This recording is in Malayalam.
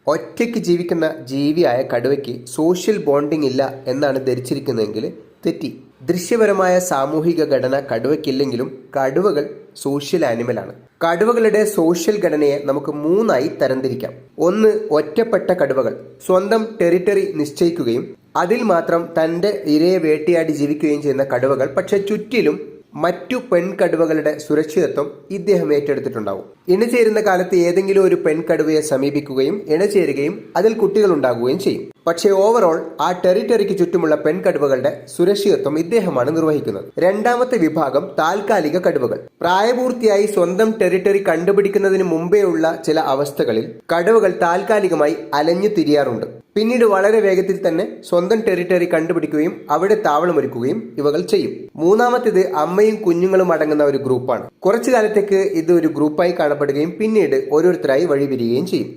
ഒറ്റയ്ക്ക് ജീവിക്കുന്ന ജീവിയായ കടുവയ്ക്ക് സോഷ്യൽ ബോണ്ടിംഗ് ഇല്ല എന്നാണ് ധരിച്ചിരിക്കുന്നതെങ്കിൽ തെറ്റി. ദൃശ്യപരമായ സാമൂഹിക ഘടന കടുവയ്ക്കില്ലെങ്കിലും കടുവകൾ സോഷ്യൽ ആനിമലാണ്. കടുവകളുടെ സോഷ്യൽ ഘടനയെ നമുക്ക് മൂന്നായി തരംതിരിക്കാം. ഒന്ന്, ഒറ്റപ്പെട്ട കടുവകൾ സ്വന്തം ടെറിട്ടറി നിശ്ചയിക്കുകയും അതിൽ മാത്രം തൻ്റെ ഇരയെ വേട്ടയാടി ജീവിക്കുകയും ചെയ്യുന്ന കടുവകൾ. പക്ഷെ ചുറ്റിലും മറ്റു പെൺകടുവകളുടെ സുരക്ഷിതത്വം ഇദ്ദേഹം ഏറ്റെടുത്തിട്ടുണ്ടാവും. ഇണചേരുന്ന കാലത്ത് ഏതെങ്കിലും ഒരു പെൺകടുവയെ സമീപിക്കുകയും ഇണചേരുകയും അതിൽ കുട്ടികൾ ഉണ്ടാകുകയും ചെയ്യും. പക്ഷേ ഓവറോൾ ആ ടെറിട്ടറിക്ക് ചുറ്റുമുള്ള പെൺകടുവകളുടെ സുരക്ഷിതത്വം ഇദ്ദേഹമാണ് നിർവഹിക്കുന്നത്. രണ്ടാമത്തെ വിഭാഗം താൽക്കാലിക കടുവകൾ. പ്രായപൂർത്തിയായി സ്വന്തം ടെറിട്ടറി കണ്ടുപിടിക്കുന്നതിന് മുമ്പേ ഉള്ള ചില അവസ്ഥകളിൽ കടുവകൾ താൽക്കാലികമായി അലഞ്ഞു തിരിയാറുണ്ട്. പിന്നീട് വളരെ വേഗത്തിൽ തന്നെ സ്വന്തം ടെറിട്ടറി കണ്ടുപിടിക്കുകയും അവിടെ താവളമൊരുക്കുകയും ഇവകൾ ചെയ്യും. മൂന്നാമത്തേത് അമ്മയും കുഞ്ഞുങ്ങളും അടങ്ങുന്ന ഒരു ഗ്രൂപ്പാണ്. കുറച്ചു കാലത്തേക്ക് ഇത് ഒരു ഗ്രൂപ്പായി കാണപ്പെടുകയും പിന്നീട് ഓരോരുത്തരായി വഴിപിരിയുകയും ചെയ്യും.